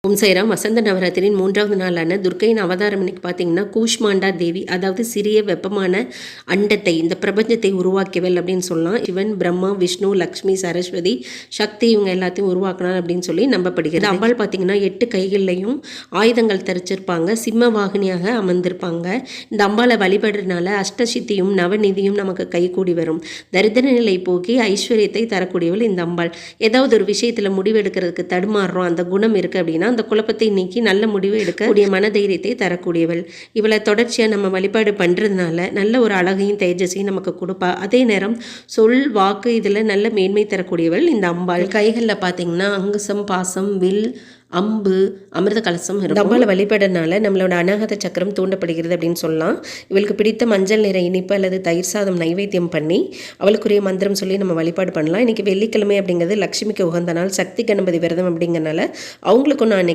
ஓம் சைராம். வசந்த நவராத்திரியின் 3வது நாளான துர்க்கையின் அவதாரம் இன்னைக்கு பார்த்தீங்கன்னா கூஷ்மாண்டா தேவி, அதாவது சிறிய வெப்பமான அண்டத்தை, இந்த பிரபஞ்சத்தை உருவாக்கியவள் அப்படின்னு சொல்லலாம். சிவன், பிரம்மா, விஷ்ணு, லக்ஷ்மி, சரஸ்வதி, சக்தி இவங்க எல்லாத்தையும் உருவாக்கினார் அப்படின்னு சொல்லி நம்பப்படுகிறது. அம்பாள் பார்த்தீங்கன்னா 8 கைகள்லையும் ஆயுதங்கள் தரிச்சிருப்பாங்க, சிம்ம வாகினியாக அமர்ந்திருப்பாங்க. இந்த அம்பாளை வழிபடுறதுனால அஷ்டசித்தியும் நவநிதியும் நமக்கு கைகூடி வரும். தரித்திர நிலை போக்கி ஐஸ்வர்யத்தை தரக்கூடியவள் இந்த அம்பாள். ஏதாவது ஒரு விஷயத்தில் முடிவெடுக்கிறதுக்கு தடுமாறுறோம், அந்த குணம் இருக்குது அப்படின்னா அந்த குழப்பத்தை நீக்கி நல்ல முடிவு எடுக்கக்கூடிய மனதைரியத்தை தரக்கூடியவள். இவளை தொடர்ச்சியாக நம்ம வழிபாடு பண்ணுறதுனால நல்ல ஒரு அழகையும் தேஜஸையும் நமக்கு கொடுப்பா. அதே நேரம் சொல், வாக்கு இதில் நல்ல மேன்மை தரக்கூடியவள் இந்த அம்பாள். கைகளில் பார்த்தீங்கன்னா அங்குசம், பாசம், வில், அம்பு, அமிர்த கலசம் இருக்கும். அம்பாளை வழிபடுறதுனால நம்மளோட அநாகத சக்கரம் தூண்டப்படுகிறது அப்படின்னு சொல்லலாம். இவளுக்கு பிடித்த மஞ்சள் நிற இனிப்பு அல்லது தயிர் சாதம் நைவேத்தியம் பண்ணி அவளுக்குரிய மந்திரம் சொல்லி நம்ம வழிபாடு பண்ணலாம். இன்றைக்கி வெள்ளிக்கிழமை அப்படிங்கிறது லட்சுமிக்கு உகந்த நாள், சக்தி கணபதி விரதம் அப்படிங்கிறனால அவங்களுக்கு நான்